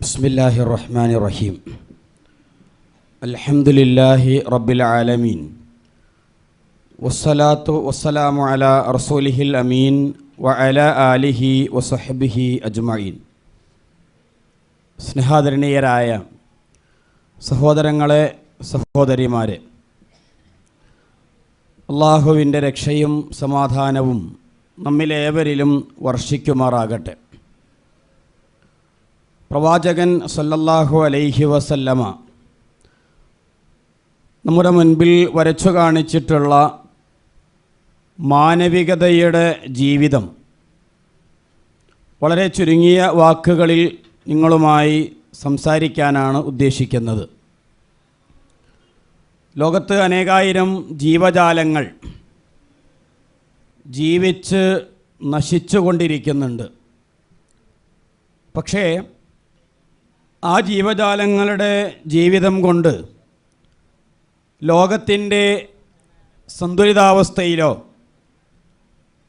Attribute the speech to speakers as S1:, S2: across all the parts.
S1: ബിസ്മില്ലാഹിർ റഹ്മാനിർ റഹീം. അൽഹംദുലില്ലാഹി റബ്ബിൽ ആലമീൻ. വസ്സലാത്തു വസ്സലാമു അലാ റസൂലിഹിൽ അമീൻ വഅലാ ആലിഹി വസഹ്ബിഹി അജ്മഈൻ. സ്നേഹാദരണീയരായ സഹോദരങ്ങളെ, സഹോദരിമാരെ, അള്ളാഹുവിൻ്റെ രക്ഷയും സമാധാനവും നമ്മിലേവരിലും വർഷിക്കുമാറാകട്ടെ. പ്രവാചകൻ സല്ലല്ലാഹു അലൈഹി വസല്ലമ നമ്മുടെ മുൻപിൽ വരച്ചു കാണിച്ചിട്ടുള്ള മാനവികതയുടെ ജീവിതം വളരെ ചുരുങ്ങിയ വാക്കുകളിൽ നിങ്ങളുമായി സംസാരിക്കാനാണ് ഉദ്ദേശിക്കുന്നത്. ലോകത്ത് അനേകായിരം ജീവജാലങ്ങൾ ജീവിച്ച് നശിച്ചുകൊണ്ടിരിക്കുന്നുണ്ട്. പക്ഷേ ആ ജീവജാലങ്ങളുടെ ജീവിതം കൊണ്ട് ലോകത്തിൻ്റെ സന്തുലിതാവസ്ഥയിലോ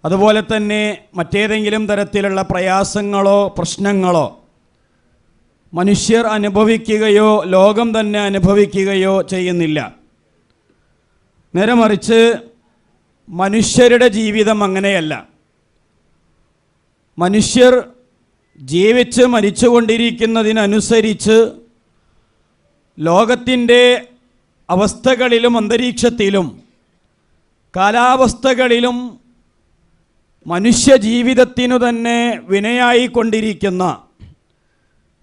S1: അതുപോലെ തന്നെ മറ്റേതെങ്കിലും തരത്തിലുള്ള പ്രയാസങ്ങളോ പ്രശ്നങ്ങളോ മനുഷ്യർ അനുഭവിക്കുകയോ ലോകം തന്നെ അനുഭവിക്കുകയോ ചെയ്യുന്നില്ല. നേരെ മറിച്ച് മനുഷ്യരുടെ ജീവിതം അങ്ങനെയല്ല. മനുഷ്യർ ജീവിച്ച് മരിച്ചുകൊണ്ടിരിക്കുന്നതിനനുസരിച്ച് ലോകത്തിൻ്റെ അവസ്ഥകളിലും അന്തരീക്ഷത്തിലും കാലാവസ്ഥകളിലും മനുഷ്യജീവിതത്തിനു തന്നെ വിനയായിക്കൊണ്ടിരിക്കുന്ന,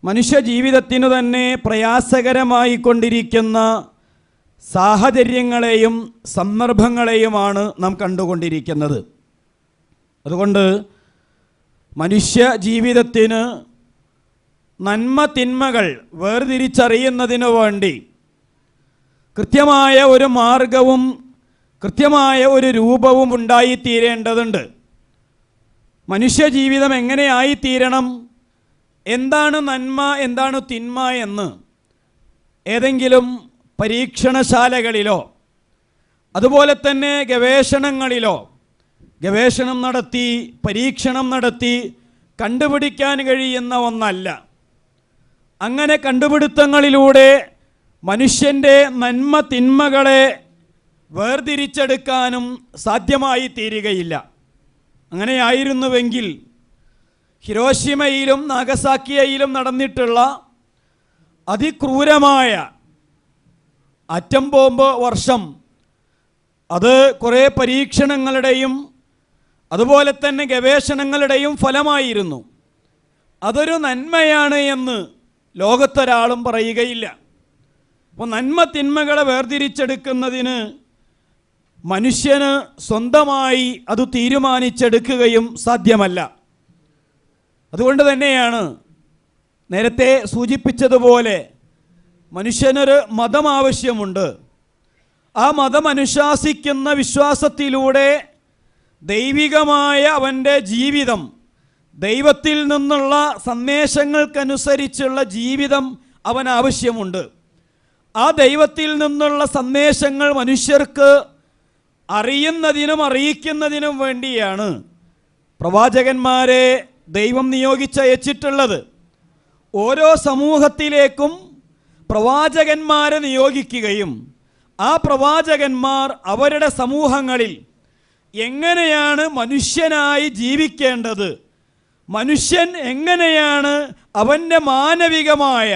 S1: മനുഷ്യജീവിതത്തിനു തന്നെ പ്രയാസകരമായിക്കൊണ്ടിരിക്കുന്ന സാഹചര്യങ്ങളെയും സന്ദർഭങ്ങളെയുമാണ് നാം കണ്ടുകൊണ്ടിരിക്കുന്നത്. അതുകൊണ്ട് മനുഷ്യ ജീവിതത്തിന് നന്മ തിന്മകൾ വേർതിരിച്ചറിയുന്നതിനു വേണ്ടി കൃത്യമായ ഒരു മാർഗവും കൃത്യമായ ഒരു രൂപവും ഉണ്ടായിത്തീരേണ്ടതുണ്ട്. മനുഷ്യജീവിതം എങ്ങനെയായിത്തീരണം, എന്താണ് നന്മ എന്താണ് തിന്മ എന്ന് ഏതെങ്കിലും പരീക്ഷണശാലകളിലോ അതുപോലെ തന്നെ ഗവേഷണം നടത്തി പരീക്ഷണം നടത്തി കണ്ടുപിടിക്കാൻ കഴിയുന്ന ഒന്നല്ല. അങ്ങനെ കണ്ടുപിടുത്തങ്ങളിലൂടെ മനുഷ്യൻ്റെ നന്മ തിന്മകളെ വേർതിരിച്ചെടുക്കാനും സാധ്യമായി തീരുകയില്ല. അങ്ങനെയായിരുന്നുവെങ്കിൽ ഹിരോഷിമയിലും നാഗസാക്കിയയിലും നടന്നിട്ടുള്ള അതിക്രൂരമായ ആറ്റം ബോംബ് വർഷം അത് കുറേ പരീക്ഷണങ്ങളുടെയും അതുപോലെ തന്നെ ഗവേഷണങ്ങളുടെയും ഫലമായിരുന്നു. അതൊരു നന്മയാണ് എന്ന് ലോകത്തൊരാളും പറയുകയില്ല. അപ്പോൾ നന്മ തിന്മകളെ വേർതിരിച്ചെടുക്കുന്നതിന് മനുഷ്യന് സ്വന്തമായി അത് തീരുമാനിച്ചെടുക്കുകയും സാധ്യമല്ല. അതുകൊണ്ട് തന്നെയാണ് നേരത്തെ സൂചിപ്പിച്ചതുപോലെ മനുഷ്യനൊരു മതം ആവശ്യമുണ്ട്. ആ മതം അനുശാസിക്കുന്ന വിശ്വാസത്തിലൂടെ ദൈവികമായ അവൻ്റെ ജീവിതം, ദൈവത്തിൽ നിന്നുള്ള സന്ദേശങ്ങൾക്കനുസരിച്ചുള്ള ജീവിതം അവൻ ആവശ്യമുണ്ട്. ആ ദൈവത്തിൽ നിന്നുള്ള സന്ദേശങ്ങൾ മനുഷ്യർക്ക് അറിയുന്നതിനും അറിയിക്കുന്നതിനും വേണ്ടിയാണ് പ്രവാചകന്മാരെ ദൈവം നിയോഗിച്ചയച്ചിട്ടുള്ളത്. ഓരോ സമൂഹത്തിലേക്കും പ്രവാചകന്മാരെ നിയോഗിക്കുകയും ആ പ്രവാചകന്മാർ അവരുടെ സമൂഹങ്ങളിൽ എങ്ങനെയാണ് മനുഷ്യനായി ജീവിക്കേണ്ടത്, മനുഷ്യൻ എങ്ങനെയാണ് അവൻ്റെ മാനവികമായ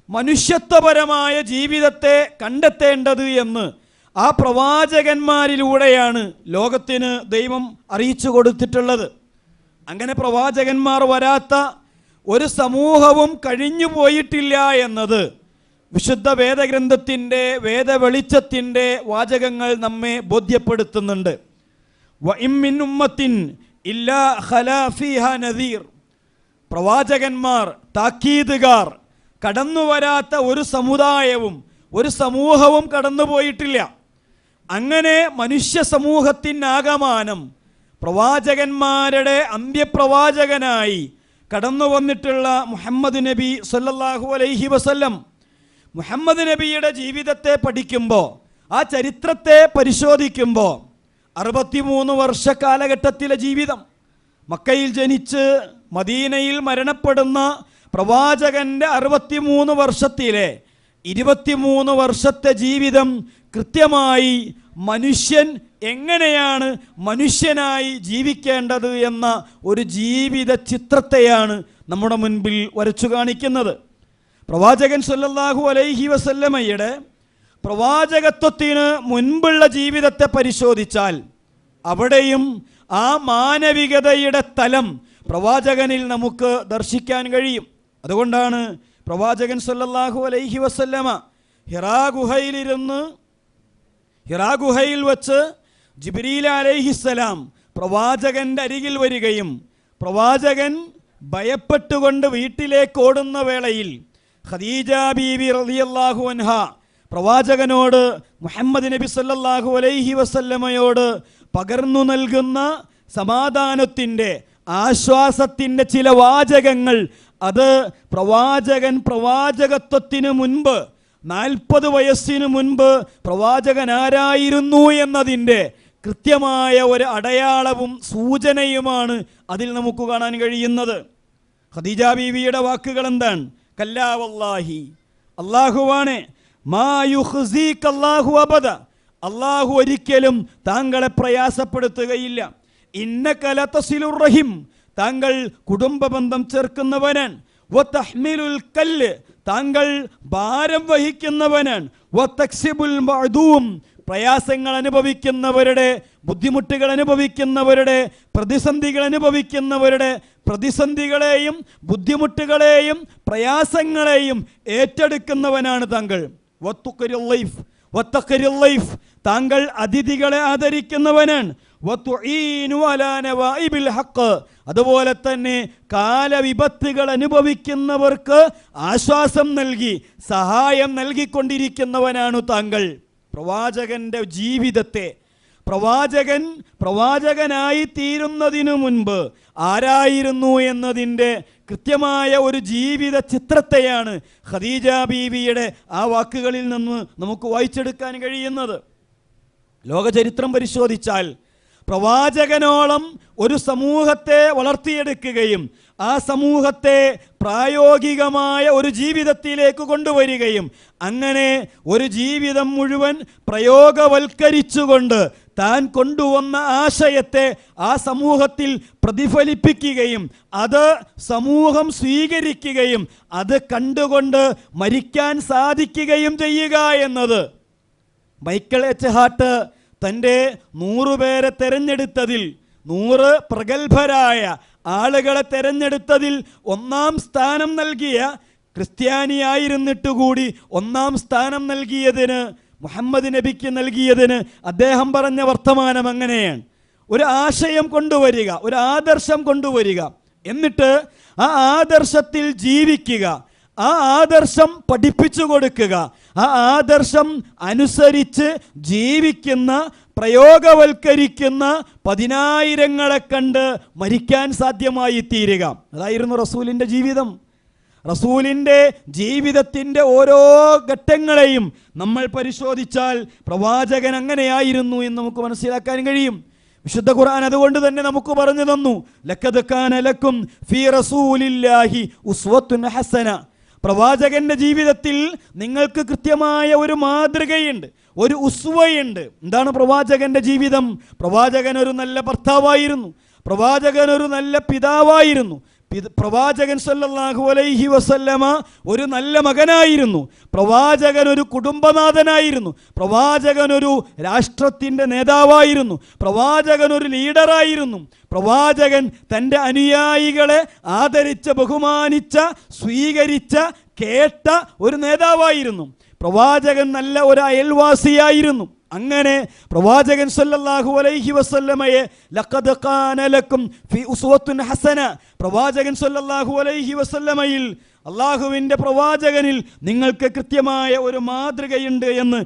S1: മനുഷ്യത്വപരമായ ജീവിതത്തെ കണ്ടെത്തേണ്ടത് എന്ന് ആ പ്രവാചകന്മാരിലൂടെയാണ് ലോകത്തിന് ദൈവം അറിയിച്ചു കൊടുത്തിട്ടുള്ളത്. അങ്ങനെ പ്രവാചകന്മാർ വരാത്ത ഒരു സമൂഹവും കഴിഞ്ഞു പോയിട്ടില്ല എന്നത് വിശുദ്ധ വേദഗ്രന്ഥത്തിൻ്റെ വേദവെളിച്ചത്തിൻ്റെ വാചകങ്ങൾ നമ്മെ ബോധ്യപ്പെടുത്തുന്നുണ്ട്. വഇം മിൻ ഉമ്മത്തിൻ ഇല്ലാ ഖലാ ഫീഹാ നദീർ. പ്രവാചകന്മാർ, താക്കീതുകാർ കടന്നു വരാത്ത ഒരു സമുദായവും ഒരു സമൂഹവും കടന്നു പോയിട്ടില്ല. അങ്ങനെ മനുഷ്യ സമൂഹത്തിനാകമാനം പ്രവാചകന്മാരുടെ അന്ത്യപ്രവാചകനായി കടന്നു വന്നിട്ടുള്ള മുഹമ്മദ് നബി സല്ലല്ലാഹു അലൈഹി വസല്ലം, മുഹമ്മദ് നബിയുടെ ജീവിതത്തെ പഠിക്കുമ്പോൾ, ആ ചരിത്രത്തെ പരിശോധിക്കുമ്പോൾ 63 വർഷ കാലഘട്ടത്തിലെ ജീവിതം, മക്കയിൽ ജനിച്ച് മദീനയിൽ മരണപ്പെടുന്ന പ്രവാചകന്റെ 63 വർഷത്തിലെ 23 വർഷത്തെ ജീവിതം കൃത്യമായി മനുഷ്യൻ എങ്ങനെയാണ് മനുഷ്യനായി ജീവിക്കേണ്ടത് എന്ന ഒരു ജീവിത ചിത്രത്തെയാണ് നമ്മുടെ മുൻപിൽ വരച്ചു കാണിക്കുന്നത്. പ്രവാചകൻ സല്ലല്ലാഹു അലൈഹി വസല്ലമയുടെ പ്രവാചകത്വത്തിന് മുൻപുള്ള ജീവിതത്തെ പരിശോധിച്ചാൽ അവിടെയും ആ മാനവികതയുടെ തലം പ്രവാചകനിൽ നമുക്ക് ദർശിക്കാൻ കഴിയും. അതുകൊണ്ടാണ് പ്രവാചകൻ സല്ലല്ലാഹു അലൈഹി വസല്ലമ ഹിറാ ഗുഹയിൽ വച്ച് ജിബ്രീൽ അലൈഹിസ്സലാം പ്രവാചകന്റെ അരികിൽ വരികയും പ്രവാചകൻ ഭയപ്പെട്ടുകൊണ്ട് വീട്ടിലേക്ക് ഓടുന്ന വേളയിൽ ഖദീജ ബീവി റളിയല്ലാഹു അൻഹ പ്രവാചകനോട് മുഹമ്മദ് നബി സല്ലല്ലാഹു അലൈഹി വസല്ലമയോട് പകർന്നു നൽകുന്ന സമാധാനത്തിൻ്റെ ആശ്വാസത്തിൻ്റെ ചില വാചകങ്ങൾ, അത് പ്രവാചകൻ പ്രവാചകത്വത്തിന് മുൻപ് 40 വയസ്സിന് മുൻപ് പ്രവാചകൻ ആരായിരുന്നു എന്നതിൻ്റെ കൃത്യമായ ഒരു അടയാളവും സൂചനയുമാണ് അതിൽ നമുക്ക് കാണാൻ കഴിയുന്നത്. ഖദീജ ബീവിയുടെ വാക്കുകൾ എന്താണ്? കല്ലാ വല്ലാഹി, അല്ലാഹുവാണ്, മാ യുഖ്സീക അല്ലാഹു അബദ, അല്ലാഹു ഒരിക്കലും താങ്കളെ പ്രയാസപ്പെടുത്തുകയില്ല. ഇന്നക ലതസിലുർ റഹിം, താങ്കൾ കുടുംബബന്ധം ചേർക്കുന്നവനാണ്. വതഹ്മിലുൽ കല്ല്, താങ്കൾ ഭാരം വഹിക്കുന്നവനാണ്. വതക്സിബുൽ മഅദൂം, പ്രയാസങ്ങൾ അനുഭവിക്കുന്നവരുടെ, ബുദ്ധിമുട്ടുകൾ അനുഭവിക്കുന്നവരുടെ, പ്രതിസന്ധികൾ അനുഭവിക്കുന്നവരുടെ പ്രതിസന്ധികളെയും ബുദ്ധിമുട്ടുകളെയും പ്രയാസങ്ങളെയും ഏറ്റെടുക്കുന്നവനാണ് താങ്കൾ. താങ്കൾ അതിഥികളെ ആദരിക്കുന്നവനാണ്. അതുപോലെ തന്നെ കാലവിപത്തുകൾ അനുഭവിക്കുന്നവർക്ക് ആശ്വാസം നൽകി സഹായം നൽകിക്കൊണ്ടിരിക്കുന്നവനാണ് താങ്കൾ. പ്രവാചകന്റെ ജീവിതത്തെ, പ്രവാചകനായി തീരുന്നതിനു മുൻപ് ആരായിരുന്നു എന്നതിൻ്റെ കൃത്യമായ ഒരു ജീവിത ചിത്രത്തെയാണ് ഖദീജ ബീവിയുടെ ആ വാക്കുകളിൽ നിന്ന് നമുക്ക് വായിച്ചെടുക്കാൻ കഴിയുന്നത്. ലോകചരിത്രം പരിശോധിച്ചാൽ പ്രവാചകനോളം ഒരു സമൂഹത്തെ വളർത്തിയെടുക്കുകയും ആ സമൂഹത്തെ പ്രായോഗികമായ ഒരു ജീവിതത്തിലേക്ക് കൊണ്ടുവരികയും അങ്ങനെ ഒരു ജീവിതം മുഴുവൻ പ്രയോഗവൽക്കരിച്ചുകൊണ്ട് താൻ കൊണ്ടുവന്ന ആശയത്തെ ആ സമൂഹത്തിൽ പ്രതിഫലിപ്പിക്കുകയും അത് സമൂഹം സ്വീകരിക്കുകയും അത് കണ്ടുകൊണ്ട് മരിക്കാൻ സാധിക്കുകയും ചെയ്യുക എന്നത് മൈക്കിൾ എച്ച് ഹാർട്ട് തൻ്റെ 100 പേരെ തെരഞ്ഞെടുത്തതിൽ, 100 പ്രഗത്ഭരായ ആളുകളെ തെരഞ്ഞെടുത്തതിൽ 1-ാം സ്ഥാനം നൽകിയ, ക്രിസ്ത്യാനിയായിരുന്നിട്ടുകൂടി 1-ാം സ്ഥാനം നൽകിയതിന്, മുഹമ്മദ് നബിക്ക് നൽകിയതിന് അദ്ദേഹം പറഞ്ഞ വർത്തമാനം അങ്ങനെയാണ്: ഒരു ആശയം കൊണ്ടുവരിക, ഒരു ആദർശം കൊണ്ടുവരിക, എന്നിട്ട് ആ ആദർശത്തിൽ ജീവിക്കുക, ആ ആദർശം പഠിപ്പിച്ചു കൊടുക്കുക, ആ ആദർശം അനുസരിച്ച് ജീവിക്കുന്ന, പ്രയോഗവൽക്കരിക്കുന്ന 10,000-ങ്ങളെ കണ്ട് മരിക്കാൻ സാധ്യമായി തീരുക. അതായിരുന്നു റസൂലിൻ്റെ ജീവിതം. റസൂലിൻ്റെ ജീവിതത്തിൻ്റെ ഓരോ ഘട്ടങ്ങളെയും നമ്മൾ പരിശോധിച്ചാൽ പ്രവാചകൻ അങ്ങനെയായിരുന്നു എന്ന് നമുക്ക് മനസ്സിലാക്കാൻ കഴിയും. വിശുദ്ധ ഖുർആൻ അതുകൊണ്ട് തന്നെ നമുക്ക് പറഞ്ഞു തന്നു, ലഖദ് കാന ലക്കും ഫീ റസൂലില്ലാഹി ഉസ്വത്തുൻ ഹസന. പ്രവാചകന്റെ ജീവിതത്തിൽ നിങ്ങൾക്ക് കൃത്യമായ ഒരു മാതൃകയുണ്ട്, ഒരു ഉസ്വയുണ്ട്. എന്താണ് പ്രവാചകന്റെ ജീവിതം? പ്രവാചകൻ ഒരു നല്ല ഭർത്താവായിരുന്നു, പ്രവാചകൻ ഒരു നല്ല പിതാവായിരുന്നു, പ്രവാചകൻ സല്ലല്ലാഹു അലൈഹി വസല്ലമ ഒരു നല്ല മകനായിരുന്നു, പ്രവാചകൻ ഒരു കുടുംബനാഥനായിരുന്നു, പ്രവാചകൻ ഒരു രാഷ്ട്രത്തിൻ്റെ നേതാവായിരുന്നു, പ്രവാചകൻ ഒരു ലീഡറായിരുന്നു, പ്രവാചകൻ തൻ്റെ അനുയായികളെ ആദരിച്ച, ബഹുമാനിച്ച, സ്വീകരിച്ച, കേട്ട ഒരു നേതാവായിരുന്നു, പ്രവാചകൻ നല്ല ഒരു അയൽവാസിയായിരുന്നു. അങ്ങനെ പ്രവാചകൻ സല്ലല്ലാഹു അലൈഹി വസല്ലമയെ ലഖദ് കാന ലക്കും ഫീ ഉസ്വത്തുൻ ഹസന, പ്രവാചകൻ സല്ലല്ലാഹു അലൈഹി വസല്ലമയിൽ, അള്ളാഹുവിൻ്റെ പ്രവാചകനിൽ നിങ്ങൾക്ക് കൃത്യമായ ഒരു മാതൃകയുണ്ട് എന്ന്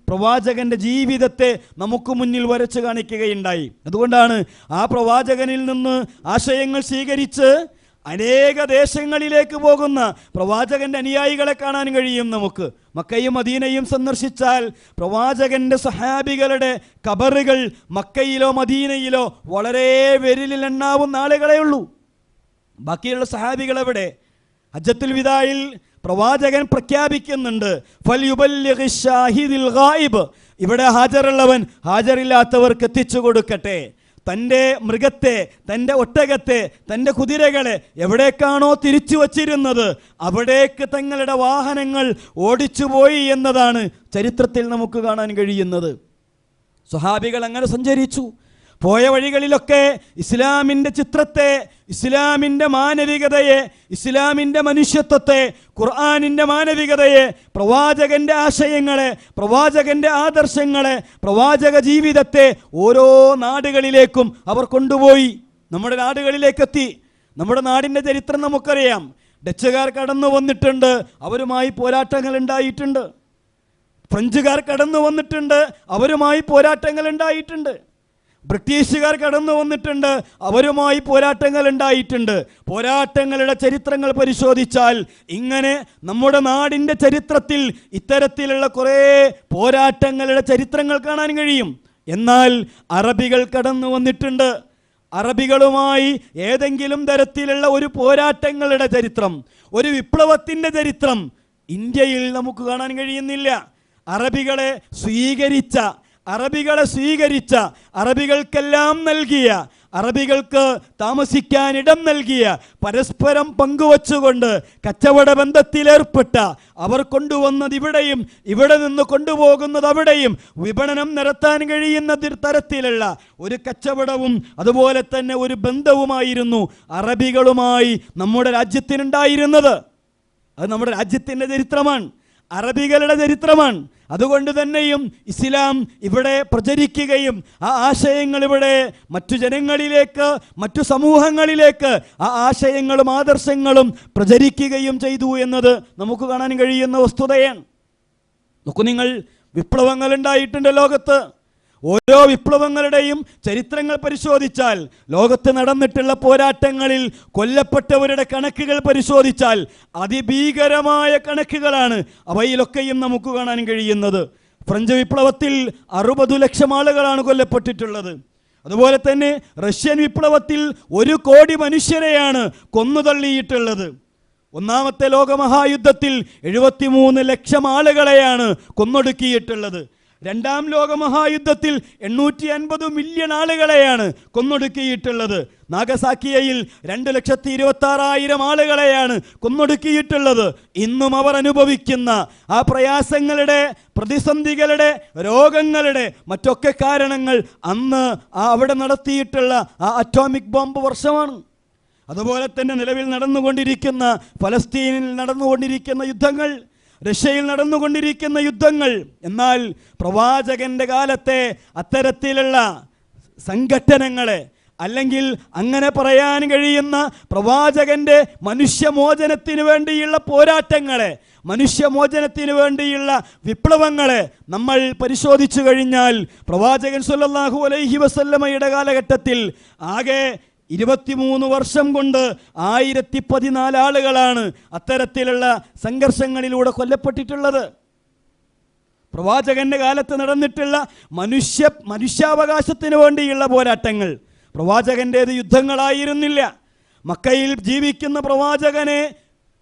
S1: പ്രവാചകന്റെ ജീവിതത്തെ നമുക്ക് മുന്നിൽ വരച്ചു കാണിക്കുകയുണ്ടായി. അതുകൊണ്ടാണ് ആ പ്രവാചകനിൽ നിന്ന് ആശയങ്ങൾ സ്വീകരിച്ച് അനേക ദേശങ്ങളിലേക്ക് പോകുന്ന പ്രവാചകന്റെ അനുയായികളെ കാണാൻ കഴിയും നമുക്ക്. മക്കയും മദീനയും സന്ദർശിച്ചാൽ പ്രവാചകന്റെ സഹാബികളുടെ ഖബറുകൾ മക്കയിലോ മദീനയിലോ വളരെ വിരലിൽ എണ്ണാവുന്ന ആളുകളേ ഉള്ളൂ. ബാക്കിയുള്ള സഹാബികൾ എവിടെ?
S2: ഹജ്ജത്തുൽ വിദായിൽ പ്രവാചകൻ പ്രഖ്യാപിക്കുന്നുണ്ട്, ഫൽയുബല്ലിഗി ഷാഹിദിൽ ഗായിബ്, ഇവിടെ ഹാജറുള്ളവൻ ഹാജറില്ലാത്തവർക്ക് എത്തിച്ചു കൊടുക്കട്ടെ. തൻ്റെ മൃഗത്തെ, തൻ്റെ ഒട്ടകത്തെ, തൻ്റെ കുതിരകളെ എവിടേക്കാണോ തിരിച്ചു വച്ചിരുന്നത് അവിടേക്ക് തങ്ങളുടെ വാഹനങ്ങൾ ഓടിച്ചുപോയി എന്നതാണ് ചരിത്രത്തിൽ നമുക്ക് കാണാൻ കഴിയുന്നത്. സ്വഹാബികൾ അങ്ങനെ സഞ്ചരിച്ചു. പോയ വഴികളിലൊക്കെ ഇസ്ലാമിൻ്റെ ചിത്രത്തെ, ഇസ്ലാമിൻ്റെ മാനവികതയെ, ഇസ്ലാമിൻ്റെ മനുഷ്യത്വത്തെ, ഖുർആനിൻ്റെ മാനവികതയെ, പ്രവാചകൻ്റെ ആശയങ്ങളെ, പ്രവാചകൻ്റെ ആദർശങ്ങളെ, പ്രവാചക ജീവിതത്തെ ഓരോ നാടുകളിലേക്കും അവർ കൊണ്ടുപോയി. നമ്മുടെ നാടുകളിലേക്കെത്തി. നമ്മുടെ നാടിൻ്റെ ചരിത്രം നമുക്കറിയാം. ഡച്ചുകാർ കടന്നു വന്നിട്ടുണ്ട്, അവരുമായി പോരാട്ടങ്ങൾ ഉണ്ടായിട്ടുണ്ട്. ഫ്രഞ്ചുകാർ കടന്നു വന്നിട്ടുണ്ട്, അവരുമായി പോരാട്ടങ്ങൾ ഉണ്ടായിട്ടുണ്ട്. ബ്രിട്ടീഷുകാർ കടന്നു വന്നിട്ടുണ്ട്, അവരുമായി പോരാട്ടങ്ങൾ ഉണ്ടായിട്ടുണ്ട്. പോരാട്ടങ്ങളുടെ ചരിത്രങ്ങൾ പരിശോധിച്ചാൽ ഇങ്ങനെ നമ്മുടെ നാടിൻ്റെ ചരിത്രത്തിൽ ഇത്തരത്തിലുള്ള കുറേ പോരാട്ടങ്ങളുടെ ചരിത്രങ്ങൾ കാണാൻ കഴിയും. എന്നാൽ അറബികൾ കടന്നു വന്നിട്ടുണ്ട്. അറബികളുമായി ഏതെങ്കിലും തരത്തിലുള്ള ഒരു പോരാട്ടങ്ങളുടെ ചരിത്രം, ഒരു വിപ്ലവത്തിൻ്റെ ചരിത്രം ഇന്ത്യയിൽ നമുക്ക് കാണാൻ കഴിയുന്നില്ല. അറബികളെ സ്വീകരിച്ച, അറബികൾക്കെല്ലാം നൽകിയ, അറബികൾക്ക് താമസിക്കാൻ ഇടം നൽകിയ, പരസ്പരം പങ്കുവച്ചുകൊണ്ട് കച്ചവട ബന്ധത്തിലേർപ്പെട്ട, അവർ കൊണ്ടുവന്നത് ഇവിടെയും ഇവിടെ നിന്ന് കൊണ്ടുപോകുന്നത് അവിടെയും വിപണനം നടത്താൻ കഴിയുന്ന തരത്തിലുള്ള ഒരു കച്ചവടവും അതുപോലെ തന്നെ ഒരു ബന്ധവുമായിരുന്നു അറബികളുമായി നമ്മുടെ രാജ്യത്തിനുണ്ടായിരുന്നത്. അത് നമ്മുടെ രാജ്യത്തിൻ്റെ ചരിത്രമാണ്, അറബികളുടെ ചരിത്രമാണ്. അതുകൊണ്ട് തന്നെയും ഇസ്ലാം ഇവിടെ പ്രചരിക്കുകയും ആ ആശയങ്ങൾ ഇവിടെ മറ്റു ജനങ്ങളിലേക്ക്, മറ്റു സമൂഹങ്ങളിലേക്ക് ആ ആശയങ്ങളും ആദർശങ്ങളും പ്രചരിക്കുകയും ചെയ്തു എന്നത് നമുക്ക് കാണാൻ കഴിയുന്ന വസ്തുതയാണ്. നോക്കൂ നിങ്ങൾ, വിപ്ലവങ്ങൾ ഉണ്ടായിട്ടുണ്ട് ലോകത്ത്. ഓരോ വിപ്ലവങ്ങളുടെയും ചരിത്രങ്ങൾ പരിശോധിച്ചാൽ, ലോകത്ത് നടന്നിട്ടുള്ള പോരാട്ടങ്ങളിൽ കൊല്ലപ്പെട്ടവരുടെ കണക്കുകൾ പരിശോധിച്ചാൽ അതിഭീകരമായ കണക്കുകളാണ് അവയിലൊക്കെയും നമുക്ക് കാണാൻ കഴിയുന്നത്. ഫ്രഞ്ച് വിപ്ലവത്തിൽ 60 ലക്ഷം ആളുകളാണ് കൊല്ലപ്പെട്ടിട്ടുള്ളത്. അതുപോലെ തന്നെ റഷ്യൻ വിപ്ലവത്തിൽ 1 കോടി മനുഷ്യരെയാണ് കൊന്നുതള്ളിയിട്ടുള്ളത്. ഒന്നാമത്തെ ലോകമഹായുദ്ധത്തിൽ 73 ലക്ഷം ആളുകളെയാണ് കൊന്നൊടുക്കിയിട്ടുള്ളത്. രണ്ടാം ലോകമഹായുദ്ധത്തിൽ 850 മില്യൺ ആളുകളെയാണ് കൊന്നൊടുക്കിയിട്ടുള്ളത്. നാഗസാക്കിയയിൽ 2,26,000 ആളുകളെയാണ് കൊന്നൊടുക്കിയിട്ടുള്ളത്. ഇന്നും അവർ അനുഭവിക്കുന്ന ആ പ്രയാസങ്ങളുടെ, പ്രതിസന്ധികളുടെ, രോഗങ്ങളുടെ മറ്റൊക്കെ കാരണങ്ങൾ അന്ന് അവിടെ നടത്തിയിട്ടുള്ള ആ അറ്റോമിക് ബോംബ് വർഷമാണ്. അതുപോലെ തന്നെ നിലവിൽ നടന്നുകൊണ്ടിരിക്കുന്ന, ഫലസ്തീനിൽ നടന്നുകൊണ്ടിരിക്കുന്ന യുദ്ധങ്ങൾ, റഷ്യയിൽ നടന്നുകൊണ്ടിരിക്കുന്ന യുദ്ധങ്ങൾ. എന്നാൽ പ്രവാചകന്റെ കാലത്തെ അത്തരത്തിലുള്ള സംഘട്ടനങ്ങളെ, അല്ലെങ്കിൽ അങ്ങനെ പറയാൻ കഴിയുന്ന പ്രവാചകന്റെ മനുഷ്യമോചനത്തിന് വേണ്ടിയുള്ള പോരാട്ടങ്ങളെ, മനുഷ്യമോചനത്തിന് വേണ്ടിയുള്ള വിപ്ലവങ്ങളെ നമ്മൾ പരിശോധിച്ചു കഴിഞ്ഞാൽ പ്രവാചകൻ സ്വല്ലല്ലാഹു അലൈഹി വസല്ലമയുടെ കാലഘട്ടത്തിൽ ആകെ 23 വർഷം കൊണ്ട് 1014 ആളുകളാണ് അത്തരത്തിലുള്ള സംഘർഷങ്ങളിലൂടെ കൊല്ലപ്പെട്ടിട്ടുള്ളത്. പ്രവാചകന്റെ കാലത്ത് നടന്നിട്ടുള്ള മനുഷ്യാവകാശത്തിന് വേണ്ടിയുള്ള പോരാട്ടങ്ങൾ പ്രവാചകൻ്റേത് യുദ്ധങ്ങളായിരുന്നില്ല. മക്കയിൽ ജീവിക്കുന്ന പ്രവാചകനെ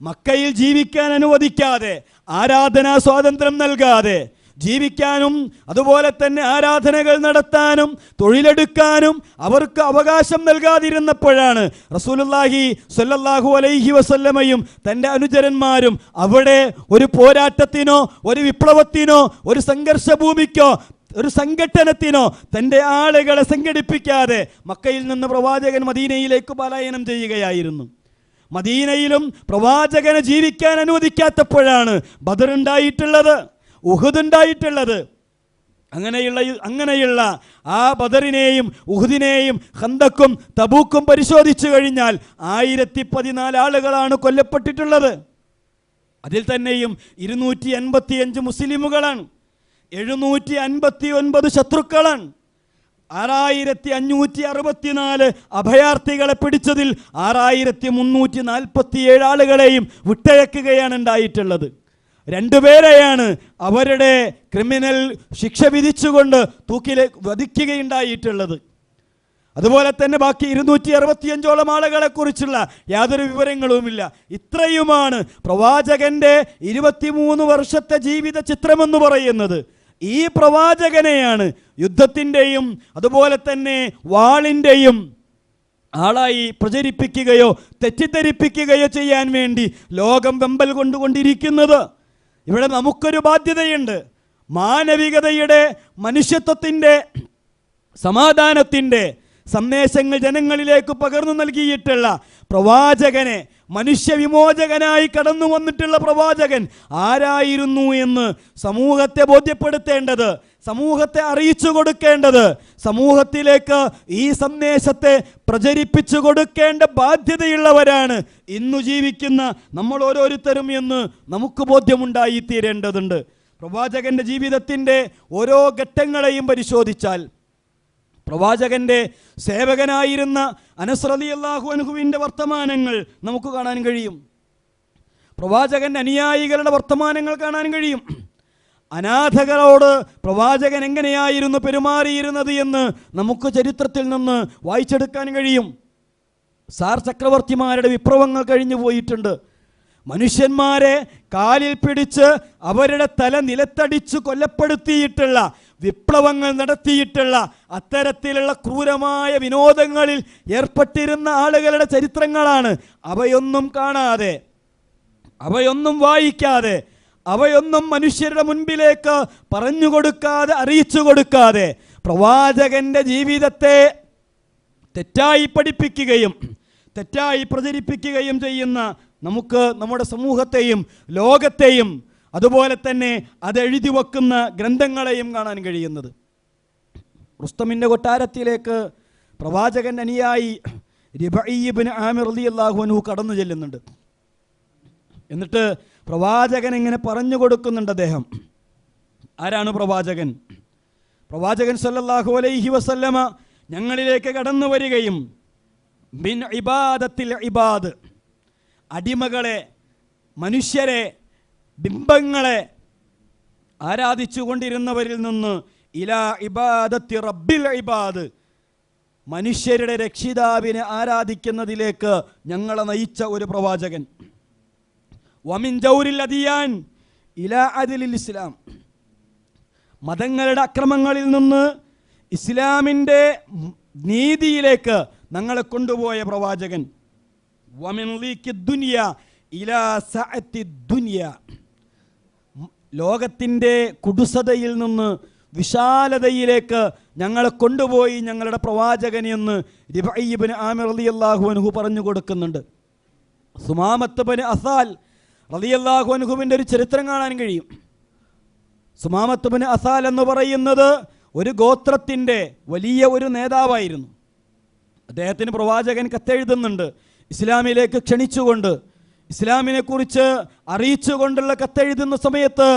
S2: മക്കയിൽ ജീവിക്കാൻ അനുവദിക്കാതെ, ആരാധനാ സ്വാതന്ത്ര്യം നൽകാതെ ജീവിക്കാനും അതുപോലെ തന്നെ ആരാധനകൾ നടത്താനും തൊഴിലെടുക്കാനും അവർക്ക് അവകാശം നൽകാതിരുന്നപ്പോഴാണ് റസൂലുള്ളാഹി സ്വല്ലല്ലാഹു അലൈഹി വസല്ലമയും തൻ്റെ അനുചരന്മാരും അവിടെ ഒരു പോരാട്ടത്തിനോ, ഒരു വിപ്ലവത്തിനോ, ഒരു സംഘർഷഭൂമിക്കോ, ഒരു സംഘട്ടനത്തിനോ തൻ്റെ ആളുകളെ സംഘടിപ്പിക്കാതെ മക്കയിൽ നിന്ന് പ്രവാചകൻ മദീനയിലേക്ക് പലായനം ചെയ്യുകയായിരുന്നു. മദീനയിലും പ്രവാചകനെ ജീവിക്കാൻ അനുവദിക്കാത്തപ്പോഴാണ് ബദർ ഉണ്ടായിട്ടുള്ളത്, ഉഹദ് ഉണ്ടായിട്ടുള്ളത്. അങ്ങനെയുള്ള ആ ബദറിനെയും ഉഹദിനെയും ഖന്തക്കും തബൂക്കും പരിശോധിച്ചു കഴിഞ്ഞാൽ 1014 ആളുകളാണ് കൊല്ലപ്പെട്ടിട്ടുള്ളത്. അതിൽ തന്നെയും 285 മുസ്ലിമുകളാണ്, 759 ശത്രുക്കളാണ്. 6564 അഭയാർത്ഥികളെ പിടിച്ചതിൽ 6347 ആളുകളെയും വിട്ടയക്കുകയാണ് ഉണ്ടായിട്ടുള്ളത്. 2 പേരെയാണ് അവരുടെ ക്രിമിനൽ ശിക്ഷ വിധിച്ചുകൊണ്ട് തൂക്കിലേക്ക് വധിക്കുകയുണ്ടായിട്ടുള്ളത്. അതുപോലെ തന്നെ ബാക്കി 265ഓളം ആളുകളെ കുറിച്ചുള്ള യാതൊരു വിവരങ്ങളുമില്ല. ഇത്രയുമാണ് പ്രവാചകന്റെ 23 വർഷത്തെ ജീവിത ചിത്രമെന്ന് പറയുന്നത്. ഈ പ്രവാചകനെയാണ് യുദ്ധത്തിൻ്റെയും അതുപോലെ തന്നെ വാളിൻ്റെയും ആളായി പ്രചരിപ്പിക്കുകയോ തെറ്റിദ്ധരിപ്പിക്കുകയോ ചെയ്യാൻ വേണ്ടി ലോകം വെമ്പൽ കൊണ്ടുകൊണ്ടിരിക്കുന്നത്. ഇവിടെ നമുക്കൊരു ബാധ്യതയുണ്ട്. മാനവികതയുടെ, മനുഷ്യത്വത്തിൻ്റെ, സമാധാനത്തിൻ്റെ സന്ദേശങ്ങൾ ജനങ്ങളിലേക്ക് പകർന്നു നൽകിയിട്ടുള്ള പ്രവാചകനെ, മനുഷ്യവിമോചകനായി കടന്നു വന്നിട്ടുള്ള പ്രവാചകൻ ആരായിരുന്നു എന്ന് സമൂഹത്തെ ബോധ്യപ്പെടുത്തേണ്ടത്, സമൂഹത്തെ അറിയിച്ചു കൊടുക്കേണ്ടത്, സമൂഹത്തിലേക്ക് ഈ സന്ദേശത്തെ പ്രചരിപ്പിച്ചു കൊടുക്കേണ്ട ബാധ്യതയുള്ളവരാണ് ഇന്നു ജീവിക്കുന്ന നമ്മൾ ഓരോരുത്തരും എന്ന് നമുക്ക് ബോധ്യമുണ്ടായിത്തീരേണ്ടതുണ്ട്. പ്രവാചകന്റെ ജീവിതത്തിൻ്റെ ഓരോ ഘട്ടങ്ങളെയും പരിശോധിച്ചാൽ പ്രവാചകന്റെ സേവകനായിരുന്ന അനസ് റളിയല്ലാഹു അൻഹുവിൻ്റെ വർത്തമാനങ്ങൾ നമുക്ക് കാണാൻ കഴിയും. പ്രവാചകന്റെ അനുയായികളുടെ വർത്തമാനങ്ങൾ കാണാൻ കഴിയും. അനാഥകളോട് പ്രവാചകൻ എങ്ങനെയായിരുന്നു പെരുമാറിയിരുന്നത് എന്ന് നമുക്ക് ചരിത്രത്തിൽ നിന്ന് വായിച്ചെടുക്കാൻ കഴിയും. സാർ ചക്രവർത്തിമാരുടെ വിപ്ലവങ്ങൾ കഴിഞ്ഞു പോയിട്ടുണ്ട്. മനുഷ്യന്മാരെ കാലിൽ പിടിച്ച് അവരുടെ തല നിലത്തടിച്ച് കൊലപ്പെടുത്തിയിട്ടുള്ള, വിപ്ലവങ്ങൾ നടത്തിയിട്ടുള്ള, അത്തരത്തിലുള്ള ക്രൂരമായ വിനോദങ്ങളിൽ ഏർപ്പെട്ടിരുന്ന ആളുകളുടെ ചരിത്രങ്ങളാണ്. അവയൊന്നും കാണാതെ, അവയൊന്നും വായിക്കാതെ, അവയൊന്നും മനുഷ്യരുടെ മുൻപിലേക്ക് പറഞ്ഞു കൊടുക്കാതെ, അറിയിച്ചു കൊടുക്കാതെ പ്രവാചകന്റെ ജീവിതത്തെ തെറ്റായി പഠിപ്പിക്കുകയും തെറ്റായി പ്രചരിപ്പിക്കുകയും ചെയ്യുന്ന നമുക്ക് നമ്മുടെ സമൂഹത്തെയും ലോകത്തെയും അതുപോലെ തന്നെ അത് എഴുതി വെക്കുന്ന ഗ്രന്ഥങ്ങളെയും കാണാൻ കഴിയുന്നത്. റുസ്തമിൻ്റെ കൊട്ടാരത്തിലേക്ക് പ്രവാചകൻ്റെ അനുയായി റിബഈ ഇബ്നു ആമിർ റളിയല്ലാഹു അൻഹു കടന്നു ചെല്ലുന്നുണ്ട്. എന്നിട്ട് പ്രവാചകൻ ഇങ്ങനെ പറഞ്ഞു കൊടുക്കുന്നുണ്ട്. അദ്ദേഹം ആരാണ് പ്രവാചകൻ? പ്രവാചകൻ സല്ലല്ലാഹു അലൈഹി വസല്ലമ ഞങ്ങളിലേക്ക് കടന്നു വരികയും മിൻ ഇബാദത്തിൽ ഇബാദ്, അടിമകളെ, മനുഷ്യരെ, ബിംബങ്ങളെ ആരാധിച്ചു കൊണ്ടിരുന്നവരിൽ നിന്ന് ഇലാ ഇബാദത്തി റബ്ബിൽ ഇബാദ്, മനുഷ്യരുടെ രക്ഷിതാവിനെ ആരാധിക്കുന്നതിലേക്ക് ഞങ്ങളെ നയിച്ച ഒരു പ്രവാചകൻ. വമിൻ ജൗരിൽ അദിയാൻ ഇലാ അദിലിൽ ഇസ്ലാം, മതങ്ങളുടെ അക്രമങ്ങളിൽ നിന്ന് ഇസ്ലാമിൻ്റെ നീതിയിലേക്ക് ഞങ്ങളെ കൊണ്ടുപോയ പ്രവാചകൻ. വമിൻ ലീക്കി ദുനിയ ഇലാ സഅത്തി ദുനിയ, ലോകത്തിൻ്റെ കുടുസതയിൽ നിന്ന് വിശാലതയിലേക്ക് ഞങ്ങളെ കൊണ്ടുപോയി ഞങ്ങളുടെ പ്രവാചകൻ എന്ന് റിബഈ ഇബ്നു ആമിർ റളിയല്ലാഹു അൻഹു പറഞ്ഞു കൊടുക്കുന്നുണ്ട്. സുമാമത്ത് ഇബ്നു അസാൽ റളിയല്ലാഹു അൻഹുവിൻ്റെ ഒരു ചരിത്രം കാണാൻ കഴിയും. സുമാമത്ത് ഇബ്നു അസാൽ എന്ന് പറയുന്നത് ഒരു ഗോത്രത്തിൻ്റെ വലിയ ഒരു നേതാവായിരുന്നു. അദ്ദേഹത്തിന് പ്രവാചകൻ കത്തെഴുതുന്നുണ്ട്, ഇസ്ലാമിലേക്ക് ക്ഷണിച്ചുകൊണ്ട്, ഇസ്ലാമിനെക്കുറിച്ച് അറിയിച്ചുകൊണ്ടുള്ള കത്തെഴുതുന്ന സമയത്ത്